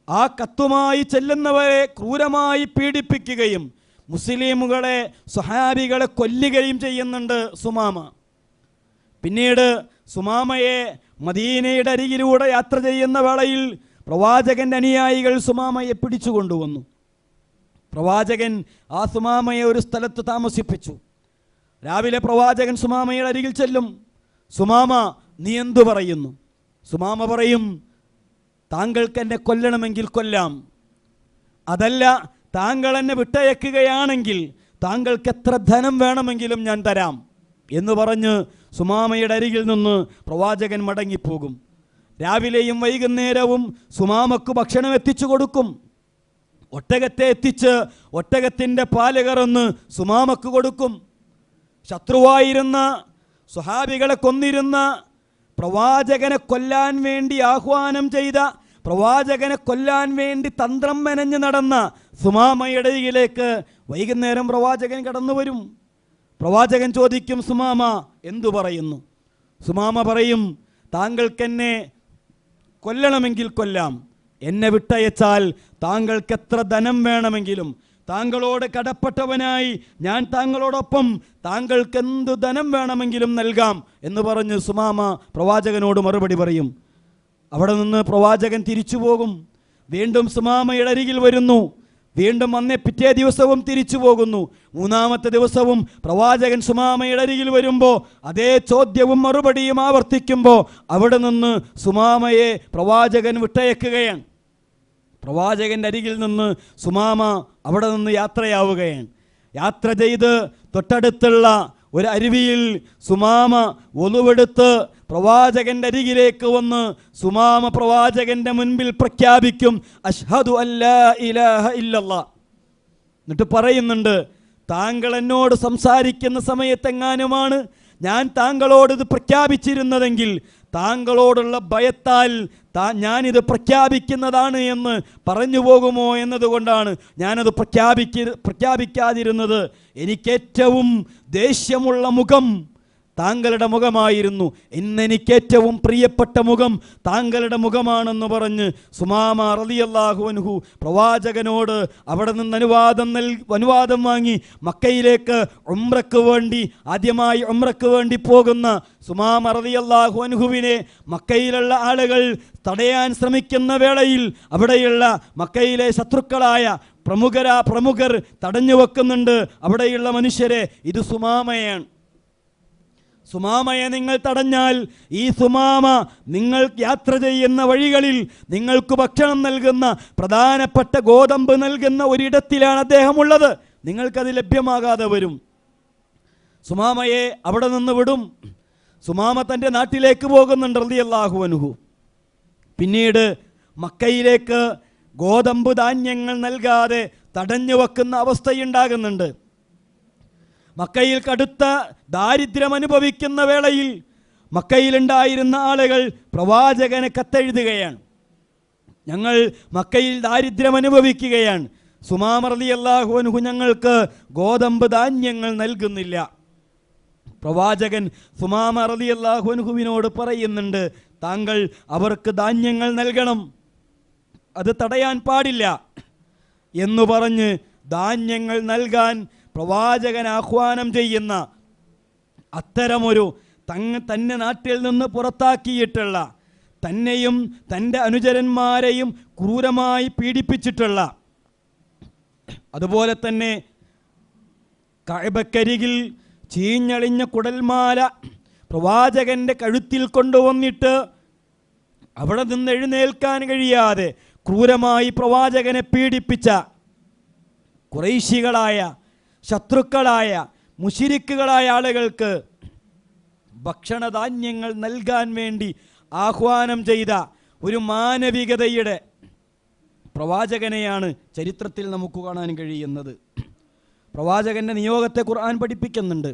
S2: ആ കത്തുമായി ചെല്ലുന്നവരെ ക്രൂരമായി പീഡിപ്പിക്കുകയും മുസ്ലിമുകളെ, സ്വഹാബികളെ കൊല്ലുകയും ചെയ്യുന്നുണ്ട് സുമാമ. പിന്നീട് സുമാമയെ മദീനയുടെ അരികിലൂടെ യാത്ര ചെയ്യുന്ന വേളയിൽ പ്രവാചകൻ്റെ അനുയായികൾ സുമാമയെ പിടിച്ചു കൊണ്ടുവന്നു. പ്രവാചകൻ ആ സുമാമയെ ഒരു സ്ഥലത്ത് താമസിപ്പിച്ചു. രാവിലെ പ്രവാചകൻ സുമാമയുടെ അരികിൽ ചെല്ലും. സുമാമ, നീ എന്തു പറയുന്നു? സുമാമ പറയും, താങ്കൾക്ക് എന്നെ കൊല്ലണമെങ്കിൽ കൊല്ലാം, അതല്ല താങ്കൾ എന്നെ വിട്ടയക്കുകയാണെങ്കിൽ താങ്കൾക്ക് എത്ര ധനം വേണമെങ്കിലും ഞാൻ തരാം എന്ന് പറഞ്ഞ് സുമാമയുടെ അരികിൽ നിന്ന് പ്രവാചകൻ മടങ്ങിപ്പോകും. രാവിലെയും വൈകുന്നേരവും സുമാമക്ക് ഭക്ഷണം എത്തിച്ചു കൊടുക്കും. ഒട്ടകത്തെ എത്തിച്ച് ഒട്ടകത്തിൻ്റെ പാല് കറന്ന് സുമാമക്ക് കൊടുക്കും. ശത്രുവായിരുന്ന, സ്വഹാബികളെ കൊന്നിരുന്ന, പ്രവാചകനെ കൊല്ലാൻ വേണ്ടി ആഹ്വാനം ചെയ്ത, പ്രവാചകനെ കൊല്ലാൻ വേണ്ടി തന്ത്രം മെനഞ്ഞ് നടന്ന സുമാമയുടെ അരികിലേക്ക് വൈകുന്നേരം പ്രവാചകൻ കടന്നു വരും. പ്രവാചകൻ ചോദിക്കും, സുമാമ എന്തു പറയുന്നു? സുമാമ പറയും, താങ്കൾക്കെന്നെ കൊല്ലണമെങ്കിൽ കൊല്ലാം, എന്നെ വിട്ടയച്ചാൽ താങ്കൾക്ക് എത്ര ധനം വേണമെങ്കിലും, താങ്കളോട് കടപ്പെട്ടവനായി ഞാൻ താങ്കളോടൊപ്പം താങ്കൾക്ക് എന്ത് ധനം വേണമെങ്കിലും നൽകാം എന്ന് പറഞ്ഞ് സുമാമ പ്രവാചകനോട് മറുപടി പറയും. അവിടെ നിന്ന് പ്രവാചകൻ തിരിച്ചു പോകും. വീണ്ടും സുമാമയുടെ അരികിൽ വരുന്നു. വീണ്ടും വന്നേ പിറ്റേ ദിവസവും തിരിച്ചു പോകുന്നു. മൂന്നാമത്തെ ദിവസവും പ്രവാചകൻ സുമാമയുടെ അരികിൽ വരുമ്പോൾ അതേ ചോദ്യവും മറുപടിയും ആവർത്തിക്കുമ്പോൾ അവിടെ നിന്ന് സുമാമയെ പ്രവാചകൻ വിട്ടയക്കുകയാണ്. പ്രവാചകൻ്റെ അരികിൽ നിന്ന് സുമാമ അവിടെ നിന്ന് യാത്രയാവുകയാണ്. യാത്ര ചെയ്ത് തൊട്ടടുത്തുള്ള ഒരു അരുവിയിൽ സുമാമ ഒളുവെടുത്ത് പ്രവാചകൻ്റെ അരികിലേക്ക് വന്ന് സുമാമ പ്രവാചകൻ്റെ മുൻപിൽ പ്രഖ്യാപിക്കും, അഷ്ഹദു അല്ലാ ഇലാഹ ഇല്ലല്ലാഹ്. എന്നിട്ട് പറയുന്നുണ്ട്, താങ്കൾ എന്നോട് സംസാരിക്കുന്ന സമയത്തെങ്ങാനുമാണ് ഞാൻ താങ്കളോട് ഇത് പ്രഖ്യാപിച്ചിരുന്നതെങ്കിൽ താങ്കളോടുള്ള ഭയത്താൽ ഞാനിത് പ്രഖ്യാപിക്കുന്നതാണ് എന്ന് പറഞ്ഞു പോകുമോ എന്നതുകൊണ്ടാണ് ഞാനത് പ്രഖ്യാപിക്കാതിരുന്നത്. എനിക്കേറ്റവും ദേഷ്യമുള്ള മുഖം താങ്കളുടെ മുഖമായിരുന്നു, ഇന്നെനിക്കേറ്റവും പ്രിയപ്പെട്ട മുഖം താങ്കളുടെ മുഖമാണെന്ന് പറഞ്ഞ് സുമാമ റളിയല്ലാഹു അൻഹു പ്രവാചകനോട് അവിടെ നിന്ന് അനുവാദം വാങ്ങി മക്കയിലേക്ക് ആദ്യമായി ഉംറയ്ക്ക് വേണ്ടി പോകുന്ന സുമാമ റളിയല്ലാഹു അൻഹുവിനെ മക്കയിലുള്ള ആളുകൾ തടയാൻ ശ്രമിക്കുന്ന വേളയിൽ അവിടെയുള്ള മക്കയിലെ ശത്രുക്കളായ പ്രമുഖർ തടഞ്ഞു വെക്കുന്നുണ്ട് അവിടെയുള്ള മനുഷ്യരെ. ഇത് സുമാമയാണ്. സുമാമയെ നിങ്ങൾ തടഞ്ഞാൽ ഈ സുമാമ നിങ്ങൾ യാത്ര ചെയ്യുന്ന വഴികളിൽ നിങ്ങൾക്ക് ഭക്ഷണം നൽകുന്ന, പ്രധാനപ്പെട്ട ഗോതമ്പ് നൽകുന്ന ഒരിടത്തിലാണ് അദ്ദേഹമുള്ളത്, നിങ്ങൾക്കത് ലഭ്യമാകാതെ വരും. സുമാമയെ അവിടെ നിന്ന് വിടും. സുമാമ തൻ്റെ നാട്ടിലേക്ക് പോകുന്നുണ്ട് റളിയല്ലാഹു അൻഹു. പിന്നീട് മക്കയിലേക്ക് ഗോതമ്പ് ധാന്യങ്ങൾ നൽകാതെ തടഞ്ഞു വെക്കുന്ന അവസ്ഥയുണ്ടാകുന്നുണ്ട്. മക്കയിൽ കടുത്ത ദാരിദ്ര്യം അനുഭവിക്കുന്ന വേളയിൽ മക്കയിലുണ്ടായിരുന്ന ആളുകൾ പ്രവാചകന് കത്തെഴുതുകയാണ്, ഞങ്ങൾ മക്കയിൽ ദാരിദ്ര്യം അനുഭവിക്കുകയാണ്, സുമാമ റളിയല്ലാഹു അൻഹു ഞങ്ങൾക്ക് ഗോതമ്പ് ധാന്യങ്ങൾ നൽകുന്നില്ല. പ്രവാചകൻ സുമാമ റളിയല്ലാഹു അൻഹുവിനോട് പറയുന്നുണ്ട്, താങ്കൾ അവർക്ക് ധാന്യങ്ങൾ നൽകണം, അത് തടയാൻ പാടില്ല എന്ന് പറഞ്ഞ് ധാന്യങ്ങൾ നൽകാൻ പ്രവാചകൻ ആഹ്വാനം ചെയ്യുന്ന അത്തരമൊരു തന്നെ നാട്ടിൽ നിന്ന് പുറത്താക്കിയിട്ടുള്ള, തന്നെയും തൻ്റെ അനുചരന്മാരെയും ക്രൂരമായി പീഡിപ്പിച്ചിട്ടുള്ള, അതുപോലെ തന്നെ കഅബക്കരികിൽ ചീഞ്ഞളിഞ്ഞ കുടൽമാല പ്രവാചകൻ്റെ കഴുത്തിൽ കൊണ്ടുവന്നിട്ട് അവിടെ നിന്ന് എഴുന്നേൽക്കാൻ കഴിയാതെ ക്രൂരമായി പ്രവാചകനെ പീഡിപ്പിച്ച ഖുറൈശികളായ ശത്രുക്കളായ മുശിരിക്കുകളായ ആളുകൾക്ക് ഭക്ഷണധാന്യങ്ങൾ നൽകാൻ വേണ്ടി ആഹ്വാനം ചെയ്ത ഒരു മാനവികതയുടെ പ്രവാചകനെയാണ് ചരിത്രത്തിൽ നമുക്ക് കാണാൻ കഴിയുന്നത്. പ്രവാചകൻ്റെ നിയോഗത്തെ ഖുർആൻ പഠിപ്പിക്കുന്നുണ്ട്.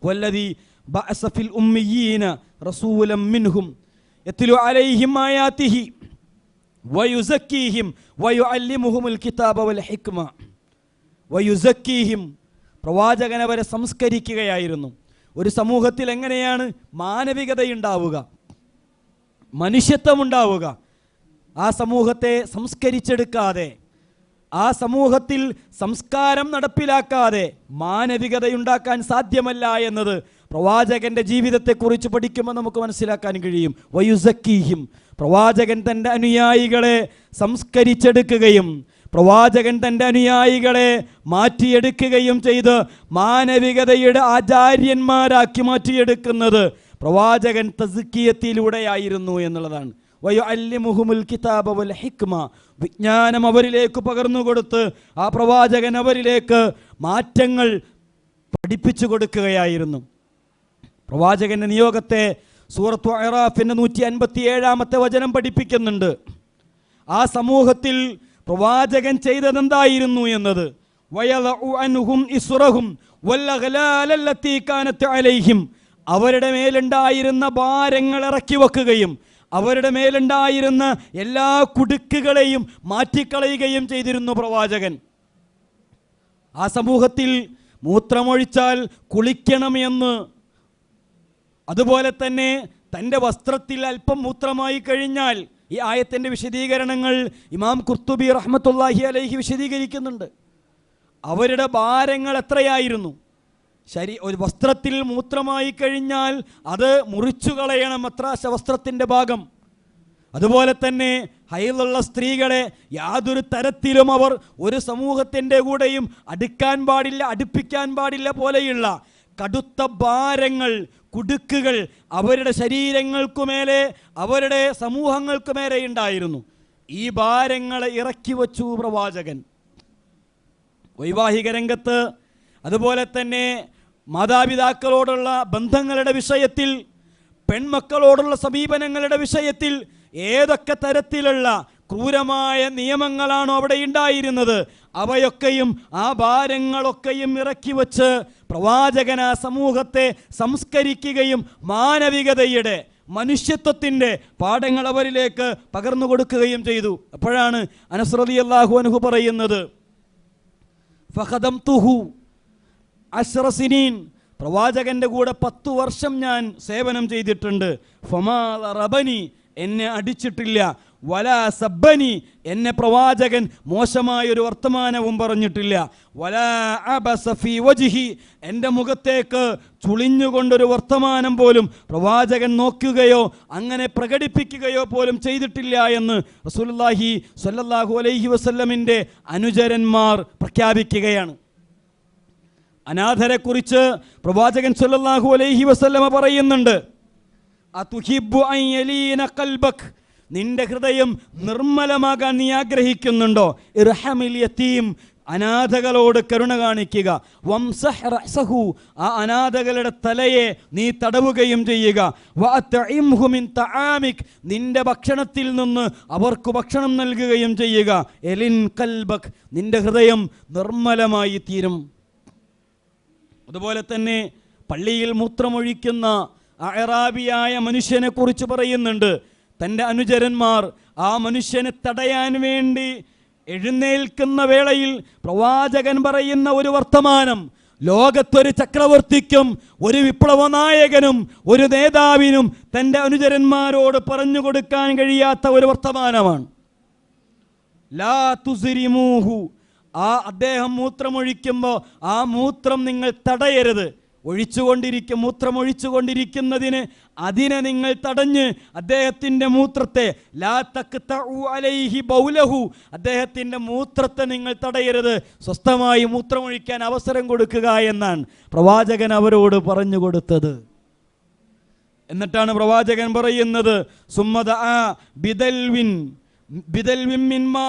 S2: വല്ലദീ ബഅസ ഫിൽ ഉമ്മിയീന റസൂലൻ മിൻഹും യത്ലു അലൈഹിം ആയാതിഹി വയുസക്കീഹിം വയുഅല്ലിമുഹുൽ കിതാബ വൽ ഹിക്മ വയുസക്കീഹിം. പ്രവാചകൻ അവരെ സംസ്കരിക്കുകയായിരുന്നു. ഒരു സമൂഹത്തിൽ എങ്ങനെയാണ് മാനവികതയുണ്ടാവുക, മനുഷ്യത്വമുണ്ടാവുക? ആ സമൂഹത്തെ സംസ്കരിച്ചെടുക്കാതെ, ആ സമൂഹത്തിൽ സംസ്കാരം നടപ്പിലാക്കാതെ മാനവികതയുണ്ടാക്കാൻ സാധ്യമല്ല എന്നത് പ്രവാചകൻ്റെ ജീവിതത്തെക്കുറിച്ച് പഠിക്കുമ്പോൾ നമുക്ക് മനസ്സിലാക്കാൻ കഴിയും. വയുസക്കീഹിം, പ്രവാചകൻ തൻ്റെ അനുയായികളെ സംസ്കരിച്ചെടുക്കുകയും പ്രവാചകൻ തൻ്റെ അനുയായികളെ മാറ്റിയെടുക്കുകയും ചെയ്ത് മാനവികതയുടെ ആചാര്യന്മാരാക്കി മാറ്റിയെടുക്കുന്നത് പ്രവാചകൻ തസ്കിയത്തിലൂടെയായിരുന്നു എന്നുള്ളതാണ്. വയുഅല്ലിമുഹുൽ കിതാബ വൽ ഹിക്മ, വിജ്ഞാനം അവരിലേക്ക് പകർന്നുകൊടുത്ത് ആ പ്രവാചകൻ അവരിലേക്ക് മാറ്റങ്ങൾ പഠിപ്പിച്ചു കൊടുക്കുകയായിരുന്നു. പ്രവാചകൻ്റെ നിയോഗത്തെ സൂറത്തു അറാഫിൻ്റെ 157 വചനം പഠിപ്പിക്കുന്നുണ്ട്. ആ സമൂഹത്തിൽ പ്രവാചകൻ ചെയ്തതെന്തായിരുന്നു എന്നത്. വയളഉ അൻഹും ഇസ്റഹും വല്ലഗലാലല്ലതീ കാനത് അലൈഹിം, അവരുടെ മേലുണ്ടായിരുന്ന ഭാരങ്ങൾ ഇറക്കി വെക്കുകയും അവരുടെ മേലുണ്ടായിരുന്ന എല്ലാ കുടുക്കുകളെയും മാറ്റിക്കളയുകയും ചെയ്തിരുന്നു പ്രവാചകൻ. ആ സമൂഹത്തിൽ മൂത്രമൊഴിച്ചാൽ കുളിക്കണമെന്ന്, അതുപോലെ തന്നെ തൻ്റെ വസ്ത്രത്തിൽ അല്പം മൂത്രമായി കഴിഞ്ഞാൽ, ഈ ആയത്തിൻ്റെ വിശദീകരണങ്ങൾ ഇമാം ഖുർത്തുബി റഹ്മത്തുള്ളാഹി അലൈഹി വിശദീകരിക്കുന്നുണ്ട്. അവരുടെ ഭാരങ്ങൾ എത്രയായിരുന്നു? ഒരു വസ്ത്രത്തിൽ മൂത്രമായി കഴിഞ്ഞാൽ അത് മുറിച്ചു കളയണം, അത്ര വസ്ത്രത്തിൻ്റെ ഭാഗം. അതുപോലെ തന്നെ ഹൈലുള്ള സ്ത്രീകളെ യാതൊരു തരത്തിലും അവർ ഒരു സമൂഹത്തിൻ്റെ കൂടെയും അടുപ്പിക്കാൻ പാടില്ല പോലെയുള്ള കടുത്ത ഭാരങ്ങൾ, കുടുക്കുകൾ അവരുടെ ശരീരങ്ങൾക്കുമേലെ, അവരുടെ സമൂഹങ്ങൾക്കുമേലെ ഉണ്ടായിരുന്നു. ഈ ഭാരങ്ങളെ ഇറക്കി വച്ചു പ്രവാചകൻ. വൈവാഹിക രംഗത്ത്, അതുപോലെ തന്നെ മാതാപിതാക്കളോടുള്ള ബന്ധങ്ങളുടെ വിഷയത്തിൽ, പെൺമക്കളോടുള്ള സമീപനങ്ങളുടെ വിഷയത്തിൽ ഏതൊക്കെ തരത്തിലുള്ള ക്രൂരമായ നിയമങ്ങളാണോ അവിടെ ഉണ്ടായിരുന്നത്, അവയൊക്കെയും ആ ഭാരങ്ങളൊക്കെയും ഇറക്കി വച്ച് പ്രവാചകൻ ആ സമൂഹത്തെ സംസ്കരിക്കുകയും മാനവികതയുടെ, മനുഷ്യത്വത്തിൻ്റെ പാഠങ്ങൾ അവരിലേക്ക് പകർന്നു കൊടുക്കുകയും ചെയ്തു. അപ്പോഴാണ് അനസ് റളിയല്ലാഹു അൻഹു പറയുന്നത്, ഫഖദംതുഹു 10 സിനീൻ, പ്രവാചകന്റെ കൂടെ 10 വർഷം ഞാൻ സേവനം ചെയ്തിട്ടുണ്ട്. ഫമാ റബനി, എന്നെ അടിച്ചിട്ടില്ല. വലാ സബ്ബനി, എന്നെ പ്രവാചകൻ മോശമായൊരു വർത്തമാനവും പറഞ്ഞിട്ടില്ല. വലാ അബസ ഫീ വജ്ഹി, എൻ്റെ മുഖത്തേക്ക് ചുളിഞ്ഞുകൊണ്ടൊരു വർത്തമാനം പോലും പ്രവാചകൻ നോക്കുകയോ അങ്ങനെ പ്രകടിപ്പിക്കുകയോ പോലും ചെയ്തിട്ടില്ല എന്ന് റസൂലുള്ളാഹി സ്വല്ലല്ലാഹു അലൈഹി വസല്ലമിൻ്റെ അനുചരന്മാർ പ്രഖ്യാപിക്കുകയാണ്. അനാഥരെക്കുറിച്ച് പ്രവാചകൻ സ്വല്ലല്ലാഹു അലൈഹി വസല്ലമ പറയുന്നുണ്ട്, അതുഹിബ്ബു അൻ യലീന ഖൽബക്, നിന്റെ ഹൃദയം നിർമ്മലമാകാൻ നീ ആഗ്രഹിക്കുന്നുണ്ടോ? ഇർഹമിൽ യതീം, അനാഥകളോട് കരുണ കാണിക്കുക. വംസഹ് റഅസഹു, ആ അനാഥകളുടെ തലയെ നീ തടവുകയും ചെയ്യുക. വഅത്ഇംഹു മിൻ തആമിക്, നിന്റെ ഭക്ഷണത്തിൽ നിന്ന് അവർക്ക് ഭക്ഷണം നൽകുകയും ചെയ്യുക. എലിൻ ഖൽബക്, നിന്റെ ഹൃദയം നിർമ്മലമായി തീരും. അതുപോലെ തന്നെ പള്ളിയിൽ മൂത്രമൊഴിക്കുന്ന അഅറാബിയായ മനുഷ്യനെ കുറിച്ച് പറയുന്നുണ്ട്. തൻ്റെ അനുചരന്മാർ ആ മനുഷ്യനെ തടയാൻ വേണ്ടി എഴുന്നേൽക്കുന്ന വേളയിൽ പ്രവാചകൻ പറയുന്ന ഒരു വർത്തമാനം ലോകത്തൊരു ചക്രവർത്തിക്കും ഒരു വിപ്ലവ നായകനും ഒരു നേതാവിനും തൻ്റെ അനുചരന്മാരോട് പറഞ്ഞു കൊടുക്കാൻ കഴിയാത്ത ഒരു വർത്തമാനമാണ്. ലാ തുസ്രിമൂഹു, ആ അദ്ദേഹം മൂത്രമൊഴിക്കുമ്പോൾ ആ മൂത്രം നിങ്ങൾ തടയരുത്. മൂത്രമൊഴിച്ചുകൊണ്ടിരിക്കുന്നതിന് അതിനെ നിങ്ങൾ തടഞ്ഞ് അദ്ദേഹത്തിൻ്റെ മൂത്രത്തെ, ലാ തഖ്തഉ അലൈഹി ബൗലഹു, അദ്ദേഹത്തിൻ്റെ മൂത്രത്തെ നിങ്ങൾ തടയരുത്, സ്വസ്ഥമായി മൂത്രമൊഴിക്കാൻ അവസരം കൊടുക്കുക എന്നാണ് പ്രവാചകൻ അവരോട് പറഞ്ഞു കൊടുത്തത്. എന്നിട്ടാണ് പ്രവാചകൻ പറയുന്നത്, സുമ്മദഅ ബിദൽവിൻ മിൻ മാ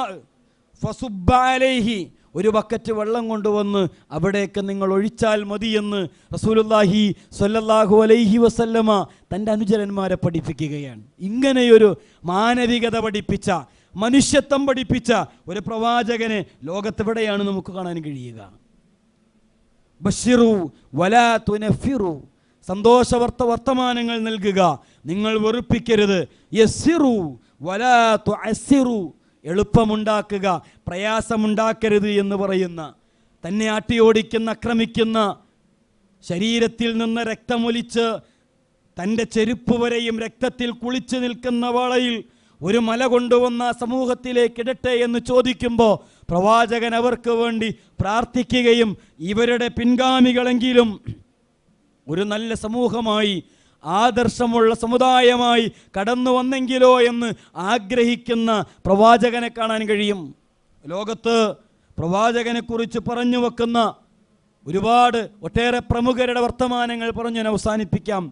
S2: ഫസുബ്ബ അലൈഹി, ഒരു ബക്കറ്റ് വെള്ളം കൊണ്ടുവന്ന് അവിടേക്ക് നിങ്ങൾ ഒഴിച്ചാൽ മതിയെന്ന് റസൂലുള്ളാഹി സ്വല്ലല്ലാഹു അലൈഹി വസല്ലമ തൻ്റെ അനുചരന്മാരെ പഠിപ്പിക്കുകയാണ്. ഇങ്ങനെയൊരു മാനവികത പഠിപ്പിച്ച, മനുഷ്യത്വം പഠിപ്പിച്ച ഒരു പ്രവാചകനെ ലോകത്തെവിടെയാണ് നമുക്ക് കാണാൻ കഴിയുക? ബശ്ശിറു വലാ തുനഫിറു, സന്തോഷ വർത്തമാനങ്ങൾ നൽകുക, നിങ്ങൾ വെറുപ്പിക്കരുത്. യസ്സിറു വലാ തുഅസ്സിറു, എളുപ്പമുണ്ടാക്കുക, പ്രയാസമുണ്ടാക്കരുത് എന്ന് പറയുന്ന, തന്നെ ആട്ടിയോടിക്കുന്ന, ആക്രമിക്കുന്ന, ശരീരത്തിൽ നിന്ന് രക്തമൊലിച്ച് തൻ്റെ ചെരുപ്പ് വരെയും രക്തത്തിൽ കുളിച്ചു നിൽക്കുന്ന വേളയിൽ ഒരു മല കൊണ്ടുവന്ന സമൂഹത്തിലേക്ക് ഇടട്ടെ എന്ന് ചോദിക്കുമ്പോൾ പ്രവാചകൻ അവർക്ക് വേണ്ടി പ്രാർത്ഥിക്കുകയും ഇവരുടെ പിൻഗാമികളെങ്കിലും ഒരു നല്ല സമൂഹമായി, ആദർശമുള്ള സമുദായമായി കടന്നു വന്നെങ്കിലോ എന്ന് ആഗ്രഹിക്കുന്ന പ്രവാചകനെ കാണാൻ കഴിയും. ലോകത്ത് പ്രവാചകനെക്കുറിച്ച് പറഞ്ഞു വെക്കുന്ന ഒട്ടേറെ പ്രമുഖരുടെ വർത്തമാനങ്ങൾ പറഞ്ഞു ഞാൻ അവസാനിപ്പിക്കാം.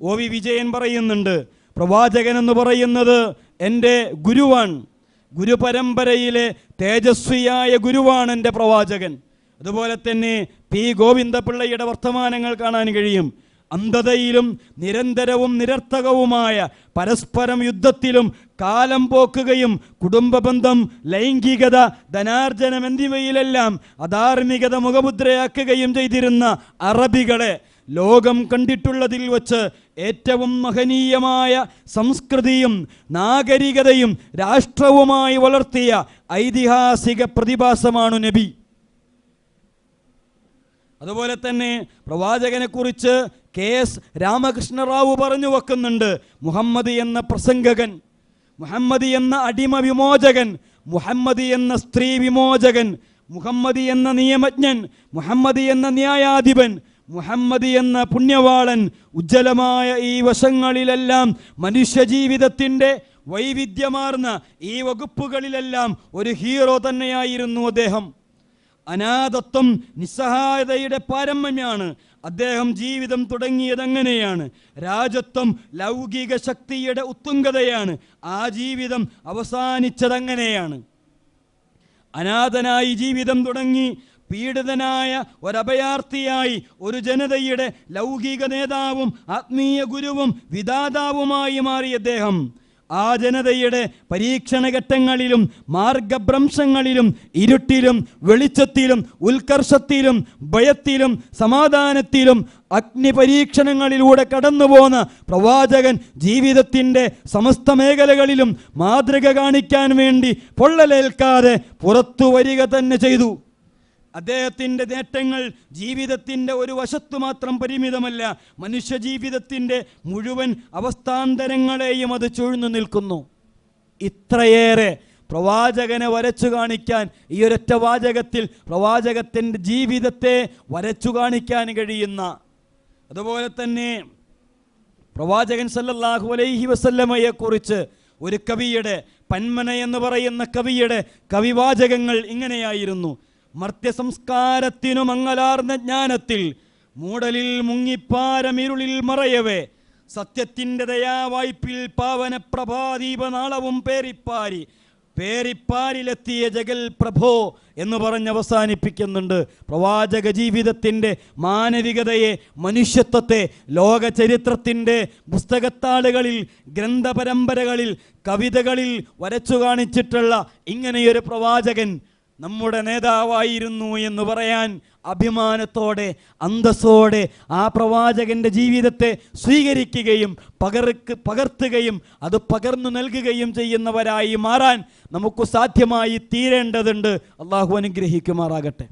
S2: OV വിജയൻ പറയുന്നുണ്ട്, പ്രവാചകൻ എന്ന് പറയുന്നത് എൻ്റെ ഗുരുവാണ്, ഗുരുപരമ്പരയിലെ തേജസ്വിയായ ഗുരുവാണ് എൻ്റെ പ്രവാചകൻ. അതുപോലെ തന്നെ P. ഗോവിന്ദപിള്ളയുടെ വർത്തമാനങ്ങൾ കാണാൻ കഴിയും. അന്ധതയിലും നിരന്തരവും നിരർത്ഥകവുമായ പരസ്പരം യുദ്ധത്തിലും കാലം പോക്കുകയും കുടുംബബന്ധം, ലൈംഗികത, ധനാർജനം എന്നിവയിലെല്ലാം അധാർമികത മുഖമുദ്രയാക്കുകയും ചെയ്തിരുന്ന അറബികളെ ലോകം കണ്ടിട്ടുള്ളതിൽ വച്ച് ഏറ്റവും മഹനീയമായ സംസ്കൃതിയും നാഗരികതയും രാഷ്ട്രവുമായി വളർത്തിയ ഐതിഹാസിക പ്രതിഭാസമാണ് നബി. അതുപോലെ തന്നെ പ്രവാചകനെക്കുറിച്ച് KS രാമകൃഷ്ണറാവു പറഞ്ഞു വെക്കുന്നുണ്ട്, മുഹമ്മദ് എന്ന പ്രസംഗകൻ, മുഹമ്മദ് എന്ന അടിമ വിമോചകൻ, മുഹമ്മദ് എന്ന സ്ത്രീ വിമോചകൻ, മുഹമ്മദ് എന്ന നിയമജ്ഞൻ, മുഹമ്മദ് എന്ന ന്യായാധിപൻ, മുഹമ്മദ് എന്ന പുണ്യവാളൻ, ഉജ്ജ്വലമായ ഈ വശങ്ങളിലെല്ലാം മനുഷ്യജീവിതത്തിൻ്റെ വൈവിധ്യമാർന്ന ഈ വകുപ്പുകളിലെല്ലാം ഒരു ഹീറോ തന്നെയായിരുന്നു അദ്ദേഹം. അനാഥത്വം നിസ്സഹായതയുടെ പാരമ്യമാണ്. അദ്ദേഹം ജീവിതം തുടങ്ങിയതെങ്ങനെയാണ്? രാജത്വം ലൗകിക ശക്തിയുടെ ഉത്തുംഗതയാണ്. ആ ജീവിതം അവസാനിച്ചതെങ്ങനെയാണ്? അനാഥനായി ജീവിതം തുടങ്ങി പീഡിതനായ ഒരഭയാർത്ഥിയായി ഒരു ജനതയുടെ ലൗകിക നേതാവും ആത്മീയ ഗുരുവും വിധാതാവുമായി മാറിയ അദ്ദേഹം ആ ജനതയുടെ പരീക്ഷണഘട്ടങ്ങളിലും മാർഗഭ്രംശങ്ങളിലും ഇരുട്ടിലും വെളിച്ചത്തിലും ഉത്കർഷത്തിലും ഭയത്തിലും സമാധാനത്തിലും അഗ്നിപരീക്ഷണങ്ങളിലൂടെ കടന്നുപോന്ന പ്രവാചകൻ ജീവിതത്തിൻ്റെ സമസ്ത മേഖലകളിലും മാതൃക കാണിക്കാൻ വേണ്ടി പൊള്ളലേൽക്കാതെ പുറത്തു വരിക തന്നെ ചെയ്തു. അദ്ദേഹത്തിൻ്റെ നേട്ടങ്ങൾ ജീവിതത്തിൻ്റെ ഒരു വശത്തു മാത്രം പരിമിതമല്ല, മനുഷ്യജീവിതത്തിൻ്റെ മുഴുവൻ അവസ്ഥാന്തരങ്ങളെയും അത് ചൂഴ്ന്നു നിൽക്കുന്നു. ഇത്രയേറെ പ്രവാചകനെ വരച്ചു കാണിക്കാൻ ഈ ഒരൊറ്റ വാചകത്തിൽ പ്രവാചകത്തിൻ്റെ ജീവിതത്തെ വരച്ചു കാണിക്കാൻ കഴിയുന്ന, അതുപോലെ തന്നെ പ്രവാചകൻ സല്ലല്ലാഹു അലൈഹി വസല്ലമയെക്കുറിച്ച് ഒരു കവിയുടെ, പന്മന എന്ന് പറയുന്ന കവിയുടെ കവിവാചകങ്ങൾ ഇങ്ങനെയായിരുന്നു: മർത്യസംസ്കാരത്തിനു മങ്ങലാർന്ന ജ്ഞാനത്തിൽ മൂടലിൽ മുങ്ങിപ്പാരമിരുളിൽ മറയവേ സത്യത്തിൻ്റെ ദയാവായ്പിൽ പാവന പ്രഭാദീപനാളവും പേരിപ്പാരിലെത്തിയ ജഗൽ പ്രഭോ എന്ന് പറഞ്ഞ് അവസാനിപ്പിക്കുന്നുണ്ട്. പ്രവാചക ജീവിതത്തിൻ്റെ മാനവികതയെ, മനുഷ്യത്വത്തെ ലോക ചരിത്രത്തിൻ്റെ പുസ്തകത്താളുകളിൽ, ഗ്രന്ഥപരമ്പരകളിൽ, കവിതകളിൽ വരച്ചു കാണിച്ചിട്ടുള്ള ഇങ്ങനെയൊരു പ്രവാചകൻ നമ്മുടെ നേതാവായിരുന്നു എന്ന് പറയാൻ അഭിമാനത്തോടെ അന്തസ്സോടെ ആ പ്രവാചകൻ്റെ ജീവിതത്തെ സ്വീകരിക്കുകയും പകർത്തുകയും അത് പകർന്നു നൽകുകയും ചെയ്യുന്നവരായി മാറാൻ നമുക്ക് സാധ്യമായി തീരേണ്ടതുണ്ട്. അള്ളാഹു അനുഗ്രഹിക്കുമാറാകട്ടെ.